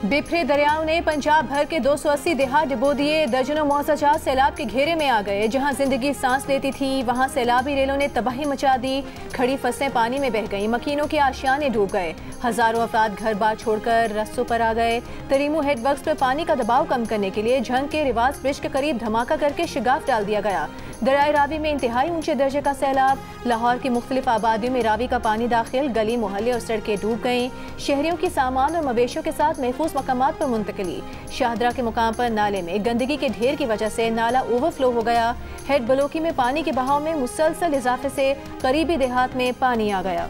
बिफरे दरियाओं ने पंजाब भर के 280 देहात डुबो दिए। दर्जनों मौसजात सैलाब के घेरे में आ गए। जहां जिंदगी सांस लेती थी वहां सैलाबी रेलों ने तबाही मचा दी। खड़ी फसलें पानी में बह गईं। मकीनों के आशियाने डूब गए। हजारों अफराद घर बार छोड़कर रस्तों पर आ गए। तरीमू हेडवर्क्स पर पानी का दबाव कम करने के लिए झंग के रिवाज ब्रिज के करीब धमाका करके शिगाफ डाल दिया गया। दरियाए रावी में इंतहाई ऊंचे दर्जे का सैलाब। लाहौर की मुख्तलिफ आबादियों में रावी का पानी दाखिल। गली मोहल्ले और सड़कें डूब गईं। शहरियों की सामान और मवेशियों के साथ महफूज मकामात पर मुंतकिली। शाहदरा के मुकाम पर नाले में गंदगी के ढेर की वजह से नाला ओवरफ्लो हो गया। हेड बलोकी में पानी के बहाव में मुसलसल इजाफे से करीबी देहात में पानी आ गया।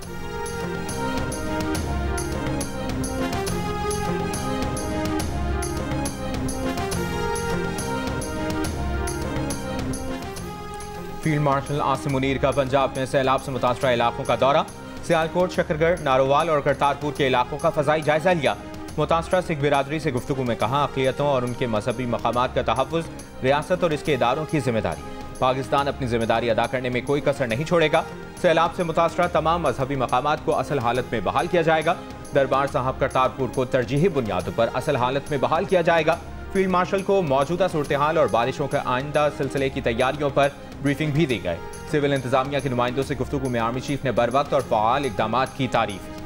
फील्ड मार्शल आसिम मुनीर का पंजाब में सैलाब से मुतासरा इलाकों का दौरा। सियालकोट, शकरगढ़, नारोवाल और करतारपुर के इलाकों का फजाई जायजा लिया। मुतासरा सिख बिरादरी से गुफ्तगू में कहा, अक़लियतों और उनके मजहबी मकामात का तहफ़्फ़ुज़ रियासत और इसके इदारों की जिम्मेदारी है। पाकिस्तान अपनी जिम्मेदारी अदा करने में कोई कसर नहीं छोड़ेगा। सैलाब से मुतासरा तमाम मजहबी मकामात को असल हालत में बहाल किया जाएगा। दरबार साहब करतारपुर को तरजीही बुनियादों पर असल हालत में बहाल किया जाएगा। फील्ड मार्शल को मौजूदा सूरत हाल और बारिशों के आइंदा सिलसिले की तैयारियों पर ब्रीफिंग भी दी गई। सिविल इंतजामिया के नुमाइंदों से गुफ्तगू में आर्मी चीफ ने बरवक्त और फ़आल इक़दामात की तारीफ की।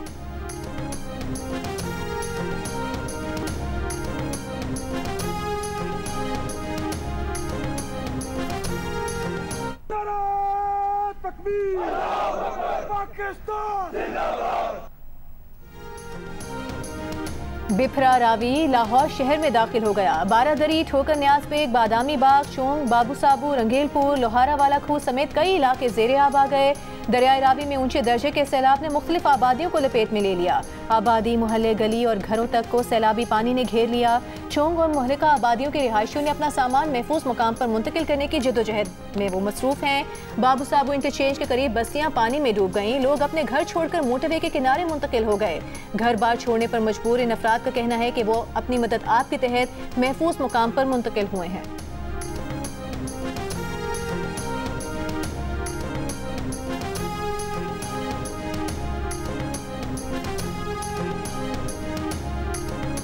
बिफरा रावी लाहौर शहर में दाखिल हो गया। बारादरी, ठोकर न्याज बेग, बादामी बाग, चोंग, बाबू साबू, रंगेलपुर, लोहारा वाला खूह समेत कई इलाके ज़ेरे आब आ गए। दरियाए रावी में ऊंचे दर्जे के सैलाब ने मुख्तलिफ आबादियों को लपेट में ले लिया। आबादी, मोहल्ले, गली और घरों तक को सैलाबी पानी ने घेर लिया। चोंग और मोहल्लिका आबादियों के रिहायशियों ने अपना सामान महफूज मुकाम पर मुंतकिल करने की जद्दोजहद में वो मसरूफ हैं। बाबू साबू इंटरचेंज के करीब बस्तियां पानी में डूब गईं। लोग अपने घर छोड़कर मोटरवे के किनारे मुंतकिल हो गए। घर बार छोड़ने पर मजबूर इन अफराद का कहना है कि वो अपनी मदद आप के तहत महफूज मुकाम पर मुंतकिल हुए हैं।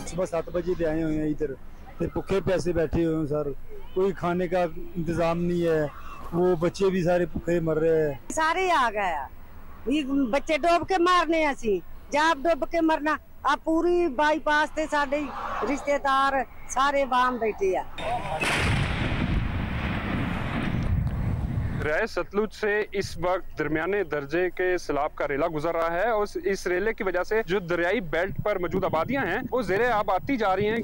सुबह 7 बजे से आए हुए हैं इधर, फिर भूखे पैसे बैठे हुए हैं सर। कोई खाने का इंतजाम नहीं है। वो बच्चे भी सारे भूखे मर रहे हैं। सारे आ गया बच्चे डूब के मारने असी जाब डूब के मरना। आ पूरी बाईपास ते साडे रिश्तेदार सारे बाम बैठे आ। दरियाए सतलुज से इस वक्त दरमियाने दर्जे के सैलाब का रेला गुजर रहा है और इस रेले की वजह से जो दरियाई बेल्ट पर मौजूद आबादियां हैं वो ज़ेरे आब आती जा रही हैं।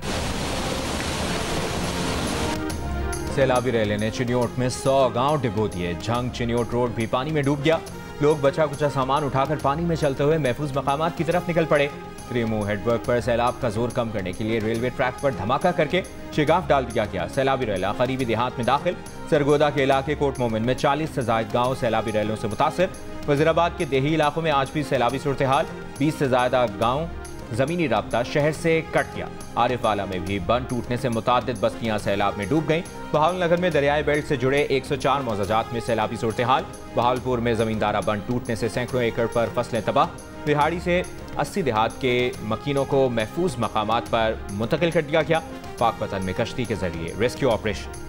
सैलाबी रेले ने चिनियोट में 100 गांव डुबो दिए। झंग चिनियोट रोड भी पानी में डूब गया। लोग बचा कुचा सामान उठाकर पानी में चलते हुए महफूज मकामात की तरफ निकल पड़े। तरीमू हेडवर्क पर सैलाब का जोर कम करने के लिए रेलवे ट्रैक पर धमाका करके शिगाफ डाल दिया गया। सैलाबी रेला करीबी देहात में दाखिल। सरगोदा के इलाके कोट मोमिन में 40 से ज्यादा गाँव सैलाबी रेलों से मुतासर। वजीराबाद के देही इलाकों में आज भी सैलाबी सूरत हाल। 20 से ज्यादा गाँव जमीनी राब्ता शहर से कट गया। आरिफवाला में भी बंद टूटने से मुतादिद बस्तियां सैलाब में डूब गईं। बहावलनगर में दरियाई बेल्ट से जुड़े 104 मौजाजात में सैलाबी सूरत हाल। बहावलपुर में जमींदारा बंद टूटने से सैकड़ों एकड़ पर फसलें तबाह। रिहाड़ी से 80 देहात के मकीनों को महफूज मकामात पर मुंतकिल कर दिया गया। पाक वतन में कश्ती के जरिए रेस्क्यू ऑपरेशन।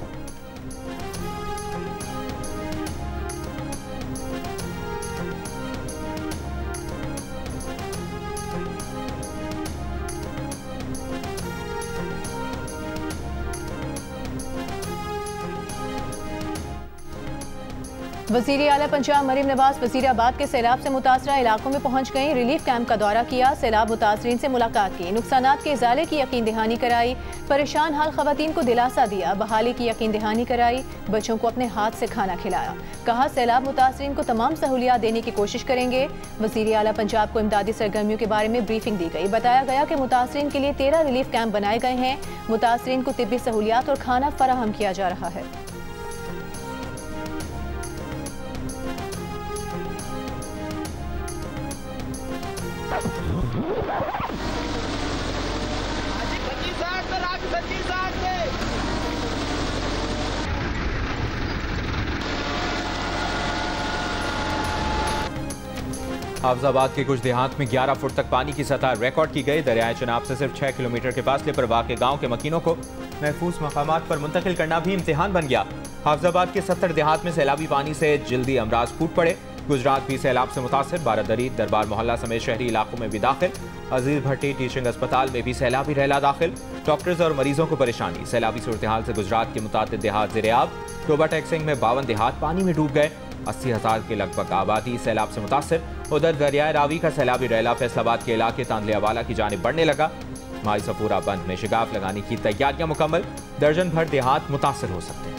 वज़ीर आला पंजाब मरीम नवाज वज़ीराबाद के सैलाब से मुतासरा इलाकों में पहुंच गई। रिलीफ कैंप का दौरा किया। सैलाब मुतासरीन से मुलाकात की। नुकसानात के इजाले की यकीन दहानी कराई। परेशान हाल खवातीन को दिलासा दिया। बहाली की यकीन दहानी कराई। बच्चों को अपने हाथ से खाना खिलाया। कहा सैलाब मुतासरीन को तमाम सहूलियात देने की कोशिश करेंगे। वज़ीर आला पंजाब को इमदादी सरगर्मियों के बारे में ब्रीफिंग दी गई। बताया गया कि मुतासरीन के लिए 13 रिलीफ कैंप बनाए गए हैं। मुतासरीन को तिब्बी सहूलियात और खाना फराहम किया जा रहा है। हाफजाबाद के कुछ देहात में 11 फुट तक पानी की सतह रिकॉर्ड की गई। दरियाए चनाब से सिर्फ 6 किलोमीटर के फासले पर वाक़े गांव के मकीनों को महफूज मकामात पर मुंतकिल करना भी इम्तिहान बन गया। हाफजाबाद के 70 देहात में सैलाबी पानी से जल्दी अमराज फूट पड़े। गुजरात भी सैलाब से मुतासिर, बारादरी, दरबार मोहल्ला समेत शहरी इलाकों में भी दाखिल। अजीज भट्टी टीचिंग अस्पताल में भी सैलाबी रैला दाखिल। डॉक्टर्स और मरीजों को परेशानी। सैलाबी सूरत हाल से गुजरात के मुतादिद देहात ज़ेर-ए-आब। टोबा टेक्सिंग में 52 देहात पानी में डूब गए। 80,000 के लगभग आबादी सैलाब से मुतासिर। उधर दरियाए रावी का सैलाबी रैला फैसलाबाद के इलाके तांदलियावाला की जानिब बढ़ने लगा। माई सफूरा बंद में शिगाफ लगाने की तैयारियां मुकम्मल। दर्जन भर देहात मुतासिर हो सकते हैं।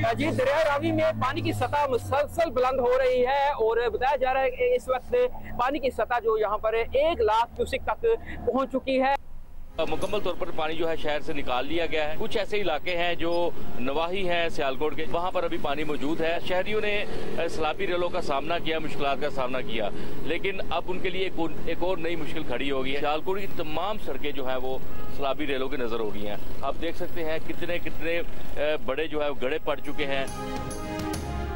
जी, दरिया रावी में पानी की सतह मुसलसल बुलंद हो रही है और बताया जा रहा है कि इस वक्त पानी की सतह जो यहाँ पर 1 लाख क्यूसेक तक पहुँच चुकी है। मुकम्मल तौर पर पानी जो है शहर से निकाल लिया गया है। कुछ ऐसे इलाके हैं जो नवाही हैं सियालकोट के, वहाँ पर अभी पानी मौजूद है। शहरियों ने सैलाबी रेलों का सामना किया, मुश्किलात का सामना किया, लेकिन अब उनके लिए एक और नई मुश्किल खड़ी हो गई है। सियालकोट की तमाम सड़कें जो है वो सैलाबी रेलों की नजर हो रही हैं। आप देख सकते हैं कितने बड़े जो है गड्ढे पड़ चुके हैं।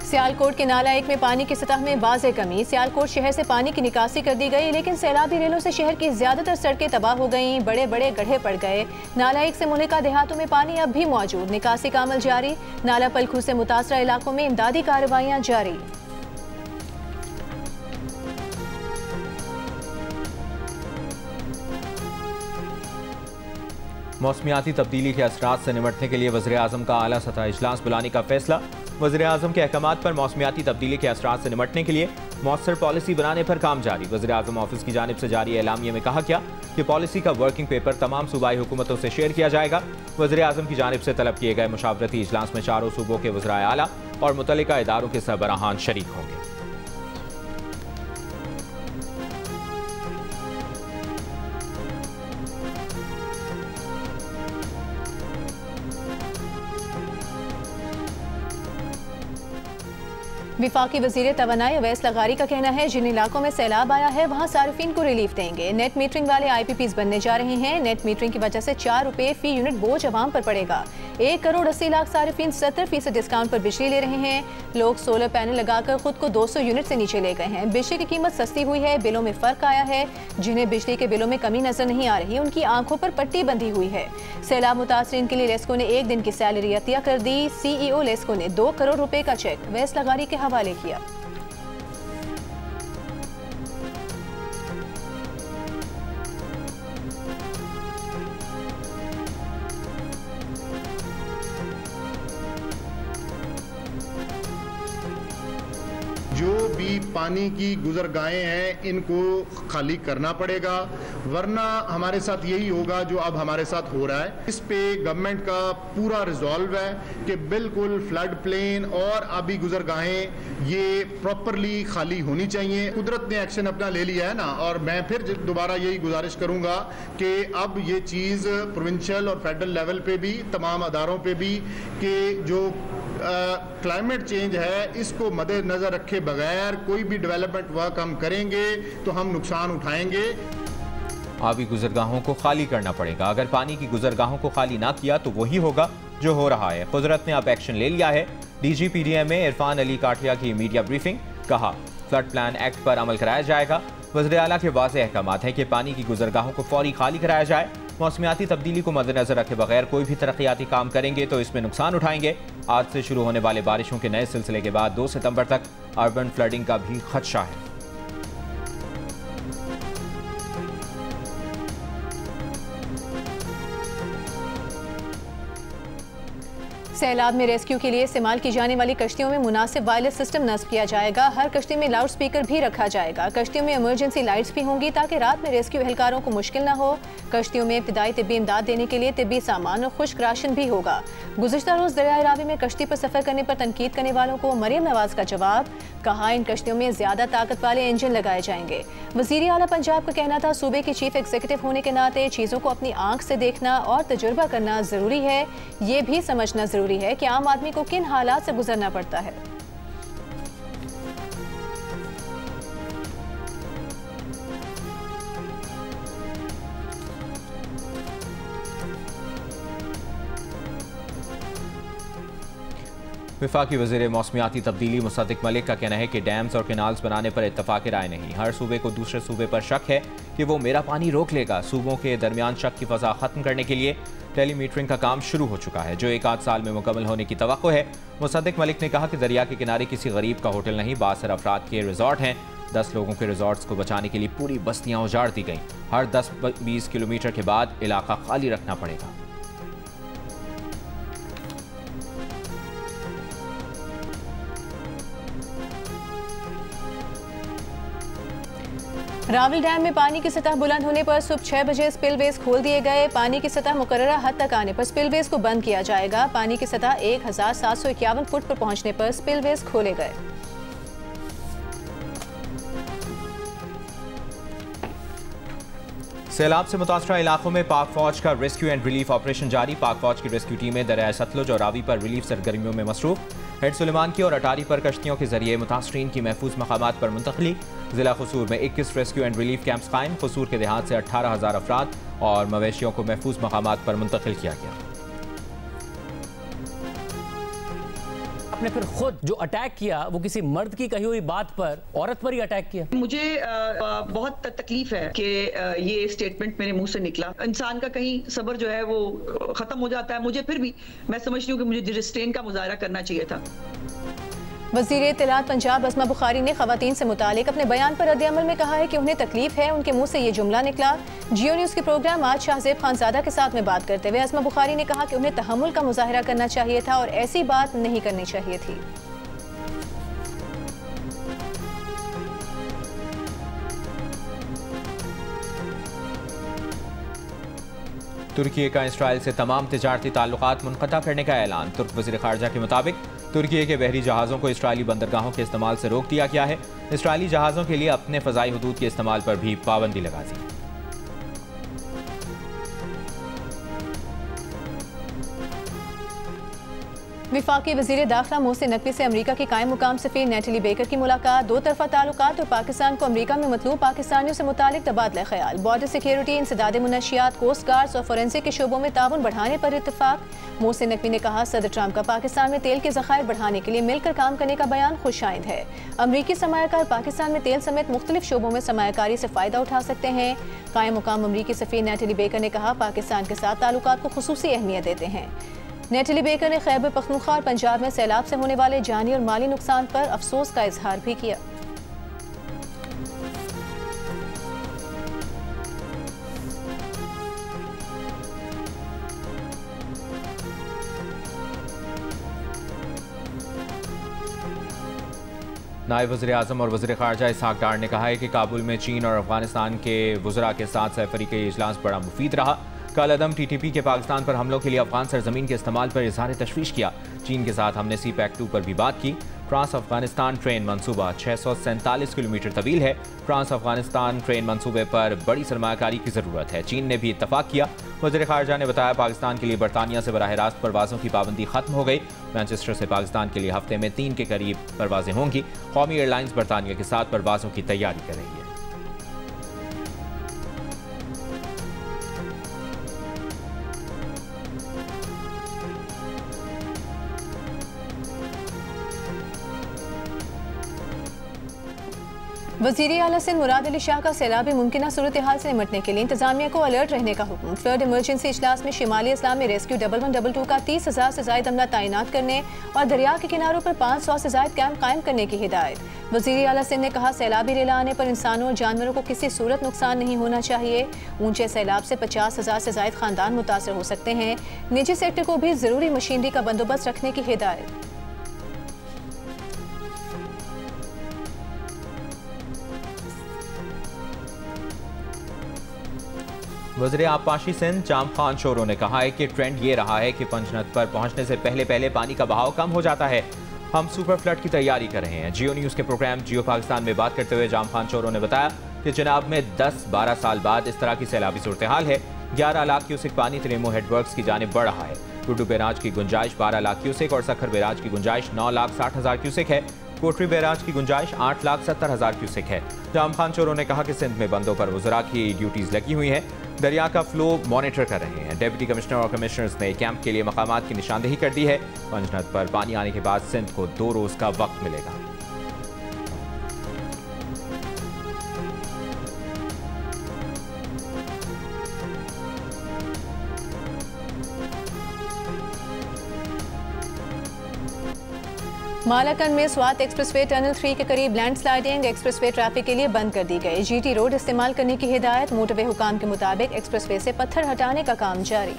सियालकोट के नाला 1 में पानी की सतह में वाज़े कमी। सियालकोट शहर से पानी की निकासी कर दी गई, लेकिन सैलाबी रेलों से शहर की ज्यादातर सड़कें तबाह हो गईं। बड़े बड़े गड्ढे पड़ गए। नाला 1 से मुल्का देहातों में पानी अब भी मौजूद। निकासी का अमल जारी। नाला पलखू से मुतासरा इलाकों में इमदादी कार्रवाइयां जारी। मौसमियाती तब्दीली के असरात से निपटने के लिए वज़ीर-ए-आज़म का आला सतह इजलास बुलाने का फैसला। वज़ीर-ए-आज़म के अहकामात पर मौसमियाती तब्दीली के असरात से निपटने के लिए मौसर पॉलिसी बनाने पर काम जारी। वज़ीर-ए-आज़म ऑफिस की जानिब से जारी एलामिया में कहा गया कि पॉलिसी का वर्किंग पेपर तमाम सूबाई हुकूमतों से शेयर किया जाएगा। वज़ीर-ए-आज़म की जानिब से तलब किए गए मुशावरती इजलास में चारों सूबों के वज़राए आला और मुतल्लिका इदारों के सरबराहान शरीक होंगे। विफाकी वज़ीर तवानाई अवैस लगारी का कहना है जिन इलाकों में सैलाब आया है वहाँ सार्फिन को रिलीफ देंगे। नेट मीटरिंग वाले IPPs बनने जा रहे हैं। नेट मीटरिंग की वजह से 4 रुपये फी यूनिट बोझ अवाम पर पड़ेगा। 1 करोड़ 80 लाख सार्फिन 70% डिस्काउंट पर बिजली ले रहे हैं। लोग सोलर पैनल लगाकर खुद को 200 यूनिट से नीचे ले गए हैं। बिजली की कीमत सस्ती हुई है, बिलों में फर्क आया है। जिन्हें बिजली के बिलों में कमी नजर नहीं आ रही, उनकी आंखों पर पट्टी बंधी हुई है। सैलाब मुतासरीन के लिए लेस्को ने 1 दिन की सैलरी अतिया कर दी। CEO लेस्को ने 2 करोड़ रुपए का चेक अवैस लगारी के हवाले किया। जो भी पानी की गुजरगाहें हैं इनको खाली करना पड़ेगा, वरना हमारे साथ यही होगा जो अब हमारे साथ हो रहा है। इस पे गवर्नमेंट का पूरा रिजॉल्व है कि बिल्कुल फ्लड प्लेन और अभी गुजरगाहें ये प्रॉपरली खाली होनी चाहिए। कुदरत ने एक्शन अपना ले लिया है ना, और मैं फिर दोबारा यही गुजारिश करूंगा कि अब ये चीज़ प्रोविंशियल और फेडरल लेवल पे भी, तमाम अदारों पे भी, कि जो क्लाइमेट चेंज है इसको मद्देनजर रखे बगैर कोई भी डेवलपमेंट वर्क हम करेंगे तो हम नुकसान उठाएंगे। आबी गुजरगाहों को खाली करना पड़ेगा। अगर पानी की गुजरगाहों को खाली ना किया तो वही होगा जो हो रहा है। कुदरत ने अब एक्शन ले लिया है। DG PDM में इरफान अली काठिया की मीडिया ब्रीफिंग। कहा फ्लड प्लान एक्ट पर अमल कराया जाएगा। वज़ीर आला के वाज़ेह अहकामात हैं कि पानी की गुजरगाहों को फौरी खाली कराया जाए। मौसमियाती तब्दीली को मद्देनजर रखे बगैर कोई भी तरक्याती काम करेंगे तो इसमें नुकसान उठाएंगे। आज से शुरू होने वाले बारिशों के नए सिलसिले के बाद 2 सितंबर तक अर्बन फ्लडिंग का भी खदशा है। सैलाब में रेस्क्यू के लिए इस्तेमाल की जाने वाली कश्तियों में मुनासिब वायरलेस सिस्टम नस्ब किया जाएगा। हर कश्ती में लाउड स्पीकर भी रखा जाएगा। कश्तियों में इमरजेंसी लाइट्स भी होंगी ताकि रात में रेस्क्यू एहलकारों को मुश्किल न हो। कश्तियों में इब्तिदाई तिब्बी इमदाद देने के लिए तिब्बी सामान और खुश्क राशन भी होगा। गुज़िश्ता रोज़ दरियाए रावी में कश्ती पर सफ़र करने पर तनकीद करने वालों को मरियम नवाज का जवाब। कहा इन कश्तियों में ज़्यादा ताकत वाले इंजन लगाए जाएंगे। वज़ीर आला पंजाब का कहना था सूबे की चीफ एग्जीक्यूटिव होने के नाते चीज़ों को अपनी आंख से देखना और तजुर्बा करना ज़रूरी है। ये भी समझना ज़रूरी है कि आम आदमी को किन हालात से गुजरना पड़ता है। वफाकी वज़ीर मौसमियाती तब्दीली मुसद्दिक मलिक का कहना है कि डैम्स और कैनाल्स बनाने पर इत्तफाक राय नहीं। हर सूबे को दूसरे सूबे पर शक है कि वो मेरा पानी रोक लेगा। सूबों के दरमियान शक की फ़ज़ा ख़त्म करने के लिए टेलीमीटरिंग का काम शुरू हो चुका है, जो 1 साल में मुकम्मल होने की तवक्को है। मुसद्दिक मलिक ने कहा कि दरिया के किनारे किसी गरीब का होटल नहीं, बासर अफराद के रिजॉर्ट हैं। 10 लोगों के रिजॉर्ट्स को बचाने के लिए पूरी बस्तियाँ उजाड़ दी गईं। हर 10-20 किलोमीटर के बाद इलाका खाली रखना पड़ेगा। रावल डैम में पानी की सतह बुलंद होने पर सुबह 6 बजे स्पिलवेज खोल दिए गए। पानी की सतह मुकर्ररा हद तक आने पर स्पिलवेज को बंद किया जाएगा। पानी की सतह 1751 फुट पर पहुंचने पर स्पिलवेज खोले गए। सैलाब से मुतासरा इलाकों में पाक फौज का रेस्क्यू एंड रिलीफ ऑपरेशन जारी। पाक फौज की रेस्क्यू टीमें दरियाए सतलुज और रावी पर रिलीफ सरगर्मियों में मसरूफ। हेड सुलेमान की और अटारी पर कश्तियों के जरिए मुतासरीन की महफूज मकामात पर मुंतकली। जिला खसूर में 21 रेस्क्यू एंड रिलीफ कैंप्स कायम। खसूर के देहात से 18,000 अफराद और मवेशियों को महफूज मकामात पर मुंतकिल किया गया। आपने फिर खुद जो अटैक किया वो किसी मर्द की कही हुई बात पर औरत पर ही अटैक किया। मुझे बहुत तकलीफ है कि ये स्टेटमेंट मेरे मुंह से निकला। इंसान का कहीं सब्र जो है वो खत्म हो जाता है। मुझे फिर भी मैं समझती हूँ कि मुझे रिस्ट्रेन का मुजाहरा करना चाहिए था। वज़ीर इत्तलात पंजाब अस्मा बुखारी ने ख़वातीन से मुतालिक अपने बयान पर रद्द-ए-अमल में कहा है कि उन्हें तकलीफ है। उनके मुंह से ये जुमला निकला। जियो न्यूज़ के प्रोग्राम आज शाहजेब खानज़ादा के साथ में बात करते हुए अस्मा बुखारी ने कहा कि उन्हें तहम्मुल का मुजाहरा करना चाहिए था और ऐसी बात नहीं करनी चाहिए थी। तुर्की का इसराइल से तमाम तिजारती ताल्लुकात मुनक़ता करने का ऐलान। तुर्क वज़ीर ख़ारजा के मुताबिक तुर्की के बहरी जहाज़ों को इसराइली बंदरगाहों के इस्तेमाल से रोक दिया गया है। इसराइली जहाज़ों के लिए अपने फ़ज़ाई हुदूद के इस्तेमाल पर भी पाबंदी लगा दी। वफाकी वज़ीर दाखिला मोहसिन नकवी से अमरीका की कायम मुकाम सफ़ीर नेटली बेकर की मुलाकात। 2 तरफ़ा ताल्लुकात और पाकिस्तान को अमरीका में मतलूब पाकिस्तानियों से मुतालिक तबादला ख्याल। बॉर्डर सिक्योरिटी, इंसदाद मुनशियात, कोस्ट गार्ड्स और फोरेंसिक के शोबों में ताउन बढ़ाने पर इत्तफाक। मोहसिन नकवी ने कहा सदर ट्रंप का पाकिस्तान में तेल के ज़खायर बढ़ाने के लिए मिलकर काम करने का बयान खुशाइंद है। अमरीकी सरमायाकार पाकिस्तान में तेल समेत मुख्तलिफ शोबों में सरमायाकारी से फ़ायदा उठा सकते हैं। कायम मुकाम अमरीकी सफ़ीर नेटली बेकर ने कहा पाकिस्तान के साथ ताल्लुकात को खुसूसी अहमियत देते हैं। नेटली बेकर ने खैबर पख्तूनख्वा और पंजाब में सैलाब से होने वाले जानी और माली नुकसान पर अफसोस का इजहार भी किया। नायब वज़ीर आज़म और वज़ीर ख़ारजा इसहाक डार ने कहा है कि काबुल में चीन और अफगानिस्तान के वज़रा के साथ सैफरीक़ी इजलास बड़ा मुफीद रहा। कल अदम TTP के पाकिस्तान पर हमलों के लिए अफगान सरजमीन के इस्तेमाल पर इजहार तशवीश किया। चीन के साथ हमने CPEC-2 पर भी बात की। फ्रांस अफगानिस्तान ट्रेन मनसूबा 647 किलोमीटर तवील है। फ्रांस अफगानिस्तान ट्रेन मनसूबे पर बड़ी सरमायाकारी की ज़रूरत है। चीन ने भी इत्तफाक किया। वज़ीर ख़ारजा ने बताया पाकिस्तान के लिए बरतानिया से बराह रास्त परवाज़ों की पाबंदी खत्म हो गई। मैनचेस्टर से पाकिस्तान के लिए हफ्ते में 3 के करीब परवाज़ें होंगी। कौमी एयरलाइंस बरतानिया के साथ परवाज़ों की तैयारी कर रही है। वज़ीर आला सिंध मुराद अली शाह का सैलाबी मुमकिन सूरत हाल से निपटने के लिए इंतजामिया को अलर्ट रहने का हुक्म। फ्लड इमरजेंसी इजलास में शिमाली इस्लाम में रेस्क्यू 1122 का 30,000 से ज़ायद अमला तैनात करने और दरिया के किनारों पर 500 से ज़ायद कैंप कायम करने की हिदायत। वज़ीर आला सिंध ने कहा सैलाबी रेला आने पर इंसानों और जानवरों को किसी सूरत नुकसान नहीं होना चाहिए। ऊंचे सैलाब से 50,000 से ज़ायद खानदान मुतासर हो सकते हैं। निजी सेक्टर को भी ज़रूरी मशीनरी का बंदोबस्त रखने की हिदायत। वज़ीर आबपाशी सिंध जाम खान शोरो ने कहा है कि ट्रेंड ये रहा है कि पंचनद पर पहुंचने से पहले पानी का बहाव कम हो जाता है। हम सुपर फ्लड की तैयारी कर रहे हैं। जियो न्यूज़ के प्रोग्राम जियो पाकिस्तान में बात करते हुए जाम खान शोरो ने बताया कि चिनाब में 10-12 साल बाद इस तरह की सैलाबी सूरत हाल है। 11 लाख क्यूसेक पानी त्रेमो हेडवर्क्स की जानिब बढ़ रहा है। गुड्डू बैराज की गुंजाइश 12 लाख क्यूसेक और सखर बैराज की गुंजाइश 9,60,000 क्यूसेक है। कोटरी बैराज की गुंजाइश 8,70,000 क्यूसेक है। जाम खान चोरों ने कहा कि सिंध में बंदों पर वज़रा की ड्यूटीज लगी हुई हैं। दरिया का फ्लो मॉनिटर कर रहे हैं। डिप्टी कमिश्नर और कमिश्नर्स ने कैंप के लिए मकामात की निशानदेही कर दी है। पंजनद पर पानी आने के बाद सिंध को 2 रोज का वक्त मिलेगा। मालाकंड में स्वात एक्सप्रेसवे टनल 3 के करीब लैंडस्लाइडिंग, एक्सप्रेसवे ट्रैफिक के लिए बंद कर दी गई। जीटी रोड इस्तेमाल करने की हिदायत। मोटरवे हुकाम के मुताबिक एक्सप्रेसवे से पत्थर हटाने का काम जारी।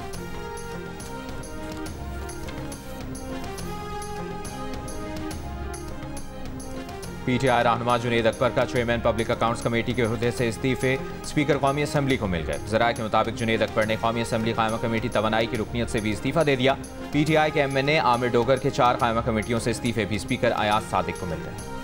पीटीआई रहनुमा जुनेद अकबर का चेयरमैन पब्लिक अकाउंट्स कमेटी के ओहदे से इस्तीफे स्पीकर कौमी असम्बली को मिल गए। ज़राए के मुताबिक जुनेद अकबर ने कौमी असम्बली कायमा कमेटी तवानाई की रुकनीत से भी इस्तीफा दे दिया। पीटीआई के एमएनए आमिर डोगर के 4 कायमा कमेटियों से इस्तीफे भी स्पीकर अयाज सादिक को मिल गए।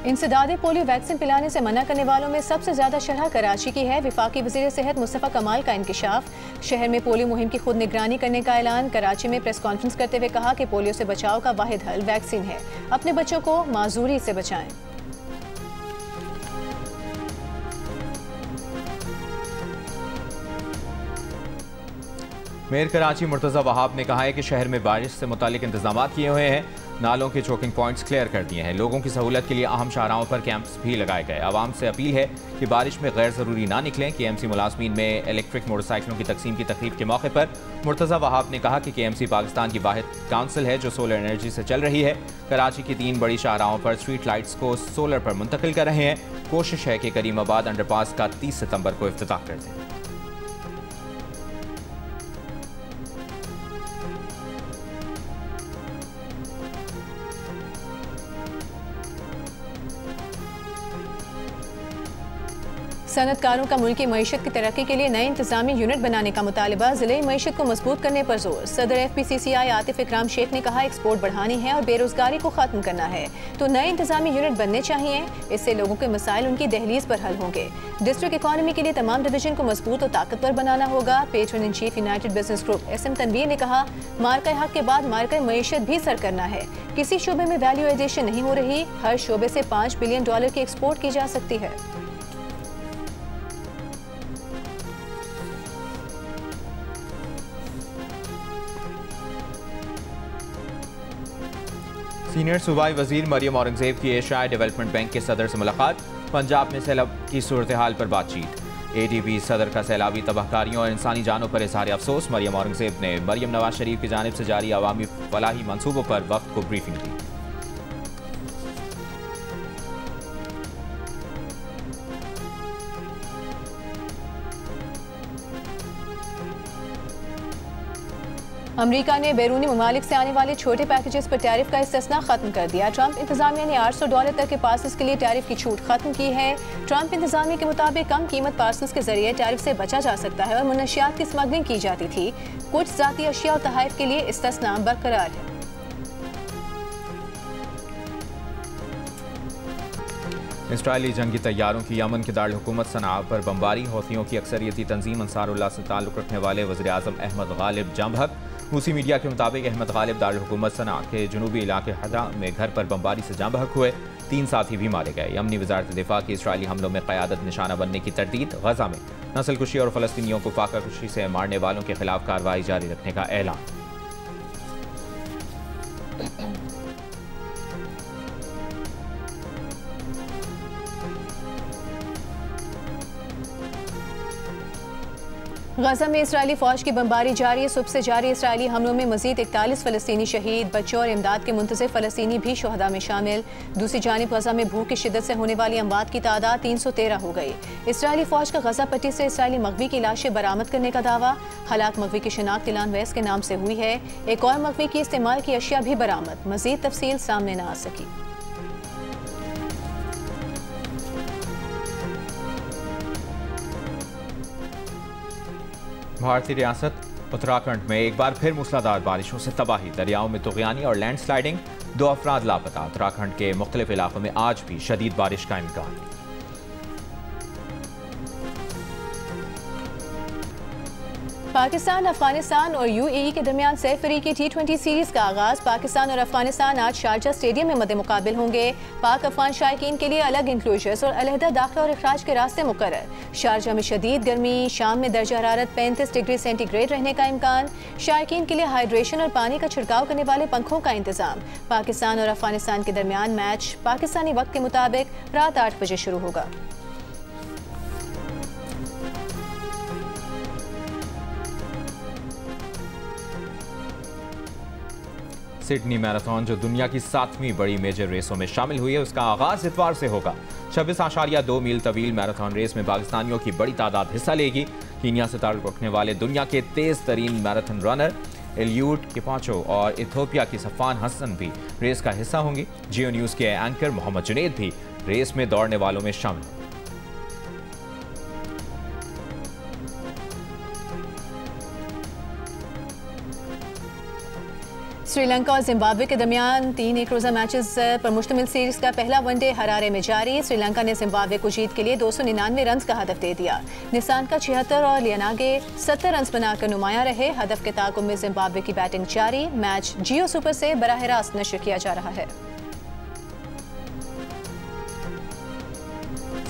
इंसदादी पोलियो वैक्सीन पिलाने से मना करने वालों में सबसे ज्यादा शरह कराची की है। विफाकी वज़ीर सेहत मुस्तफ़ा कमाल का इंकिशाफ। शहर में पोलियो मुहिम की खुद निगरानी करने का ऐलान। कराची में प्रेस कॉन्फ्रेंस करते हुए कहा कि पोलियो से बचाव का वाहिद हल वैक्सीन है। अपने बच्चों को माजूरी से बचाएं। मेयर कराची मुर्तज़ा वहाब ने कहा है कि शहर में बारिश से मुतालिक इंतजाम किए हुए हैं। नालों के चोकिंग पॉइंट्स क्लियर कर दिए हैं। लोगों की सहूलत के लिए अहम शाहराहों पर कैंप्स भी लगाए गए। आवाम से अपील है कि बारिश में गैर ज़रूरी ना निकलें। केएमसी मुलाजमीन में इलेक्ट्रिक मोटरसाइकिलों की तकसीम की तकरीब के मौके पर मुर्तज़ा वहाब ने कहा कि केएमसी पाकिस्तान की वाहिद काउंसिल है जो सोलर एनर्जी से चल रही है। कराची की 3 बड़ी शाहराहों पर स्ट्रीट लाइट्स को सोलर पर मुंतकिल कर रहे हैं। कोशिश है कि करीमाबाद अंडरपास का 30 सितंबर को इफ्तिताह कर दें। सनतकारों का मुल्की मईशत की तरक्की के लिए नए इंतजामी यूनिट बनाने का मुतालबा। जिले मईशत को मजबूत करने पर जोर। सदर FPCCI आतिफ इकराम शेख ने कहा एक्सपोर्ट बढ़ानी है और बेरोजगारी को खत्म करना है तो नए इंतजामी यूनिट बनने चाहिए। इससे लोगों के मसाइल उनकी दहलीज पर हल होंगे। डिस्ट्रिक्ट इकॉनमी के लिए तमाम डिवीजन को मजबूत और ताकतवर बनाना होगा। Patron in chief United Business Group SM Tanveer ने कहा मार्का हक के बाद मार्का मईशत भी सर करना है। किसी शोबे में वैल्यू एडिशन नहीं हो रही। हर शोबे से $5 बिलियन की एक्सपोर्ट की जा सकती है। सीनियर सूबाई वजीर मरियम औरंगजेब की एशियाई डेवलपमेंट बैंक के सदर से मुलाकात। पंजाब में सैलाब की सूरत हाल पर बातचीत। ADB सदर का सैलाबी तबाहकारियों और इंसानी जानों पर इज़हार अफसोस। मरियम औरंगजेब ने मरियम नवाज शरीफ की जानिब से जारी अवामी फलाही मंसूबों पर वक्त को ब्रीफिंग दी। अमेरिका ने बैरूनी ममालिक से आने वाले छोटे पैकेजेस पर टैरिफ का इस्तिस्ना खत्म कर दिया। ट्रंप इंतजामिया ने $800 तक के पार्सल्स के लिए टैरिफ की छूट खत्म की है। ट्रंप इंतजामिया के मुताबिक कम कीमत पार्सल्स के जरिए टैरिफ से बचा जा सकता है और मुनशियात की स्मगलिंग की जाती थी। कुछ ज़ाती अशिया और तहफ़ के लिए इस्तिस्ना बरकरार है। इसराइली जंगी तैयारों की यमन के दारुल हुकूमत सना पर बमबारी। हौथियों की अक्सरियती तंजीम अंसारुल्लाह से ताल्लुक़ रखने वाले वज़ीर आज़म अहमद गालिब जम हक। रूसी मीडिया के मुताबिक अहमद गालिब दारुल हुकूमत सना के जनूबी इलाके हदा में घर पर बमबारी से जम हक हुए। 3 साथी भी मारे गए। यमनी वज़ारत दिफा की इसराइली हमलों में क़यादत निशाना बनने की तरदीद। गजा में नस्लकुशी और फ़लस्तीनियों को फाका कुशी से मारने वालों के खिलाफ कार्रवाई जारी रखने का ऐलान। गजा में इसराइली फौज की बमबारी जारी है। सुबह से जारी इसराइली हमलों में मजीद 41 फ़लस्तीनी शहीद। बच्चों और इमदाद के मुंतज़िर फ़लस्तीनी भी शहदा में शामिल। दूसरी जानिब गजा में भूख की शिद्दत से होने वाली अमवात की तादाद 313 हो गई। इसराइली फौज का गजा पट्टी से इसराइली मगवी की लाशें बरामद करने का दावा। हलाक मगवी की शिनाख्त इलान वैस के नाम से हुई है। एक और मगवी की इस्तेमाल की अशिया भी बरामद। मजीद तफसील सामने न आ सकी। भारतीय रियासत उत्तराखंड में एक बार फिर मूसलाधार बारिशों से तबाही। दरियाओं में तुग़यानी और लैंडस्लाइडिंग। 2 अफराद लापता। उत्तराखंड के मुख्तलिफ इलाकों में आज भी शदीद बारिश का इम्कान। पाकिस्तान, अफगानिस्तान और यूएई के दरमियान सैफरी की T20 सीरीज का आगाज। पाकिस्तान और अफगानिस्तान आज शारजा स्टेडियम में मद्दे मुकाबिल होंगे। पाक अफगान शायकीन के लिए अलग इंक्लोजर्स और अलहदा दाखिला और इखराज के रास्ते मुकर्रर। शारजा में शदीद गर्मी, शाम में दर्जा हरारत 35 डिग्री सेंटीग्रेड रहने का इम्कान। शायकीन के लिए हाइड्रेशन और पानी का छिड़काव करने वाले पंखों का इंतजाम। पाकिस्तान और अफगानिस्तान के दरमियान मैच पाकिस्तानी वक्त के मुताबिक रात 8 बजे शुरू होगा। सिडनी मैराथन, जो दुनिया की 7वीं बड़ी मेजर रेसों में शामिल हुई है, उसका आगाज इतवार से होगा। 26.2 मील तवील मैराथन रेस में पाकिस्तानियों की बड़ी तादाद हिस्सा लेगी। कीनिया से ताल्लुक रखने वाले दुनिया के तेज तरीन मैराथन रनर एलियूड किपाचो और इथियोपिया की सफान हसन भी रेस का हिस्सा होंगी। जियो न्यूज के एंकर मोहम्मद जुनैद भी रेस में दौड़ने वालों में शामिल हैं। श्रीलंका और जिम्बाब्वे के दरमियान 3 एक रोज़ा मैचेस पर मुश्तमिल सीरीज का पहला वनडे हरारे में जारी। श्रीलंका ने जिम्बाब्वे को जीत के लिए 299 रन का हदफ दे दिया। निशान का 76 और लियानागे 70 रन बनाकर नुमाया रहे। हदफ के ताक़ुब में जिम्बाब्वे की बैटिंग जारी। मैच जियो सुपर से बराह रास्त नशर किया जा रहा है।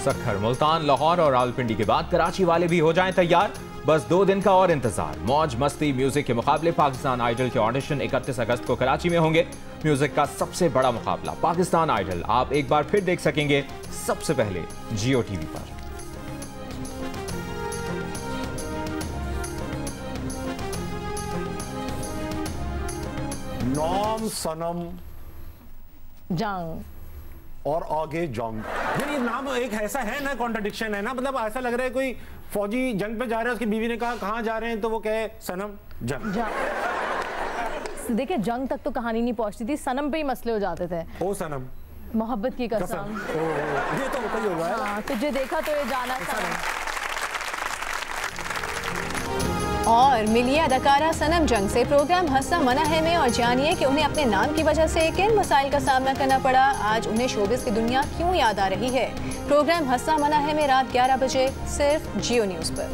सखर, मुल्तान, लाहौर और रावलपिंडी के बाद कराची वाले भी हो जाएं तैयार। बस 2 दिन का और इंतजार। मौज मस्ती म्यूजिक के मुकाबले पाकिस्तान आइडल के ऑडिशन 31 अगस्त को कराची में होंगे। म्यूजिक का सबसे बड़ा मुकाबला पाकिस्तान आइडल आप एक बार फिर देख सकेंगे सबसे पहले जियो टीवी पर। नाम सनम जंग और आगे जंग। ये नाम एक ऐसा है ना, कॉन्ट्रडिक्शन है ना, मतलब ऐसा लग रहा है कोई फौजी जंग पे जा रहा है, उसकी बीवी ने कहा कहाँ जा रहे हैं, तो वो कहे सनम जंग। देखिए जंग तक तो कहानी नहीं पहुंचती थी, सनम पे ही मसले हो जाते थे। ओ सनम, मोहब्बत की कसम। ये तो होता ही होगा। हाँ, तुझे देखा तो ये जाना सनम। और मिली अदाकारा सनम जंग से प्रोग्राम हंसना मना है में, और जानिए कि उन्हें अपने नाम की वजह से किन मसाइल का सामना करना पड़ा। आज उन्हें शोबिस की दुनिया क्यों याद आ रही है। प्रोग्राम हंसना मना है में रात 11 बजे सिर्फ जियो न्यूज़ पर।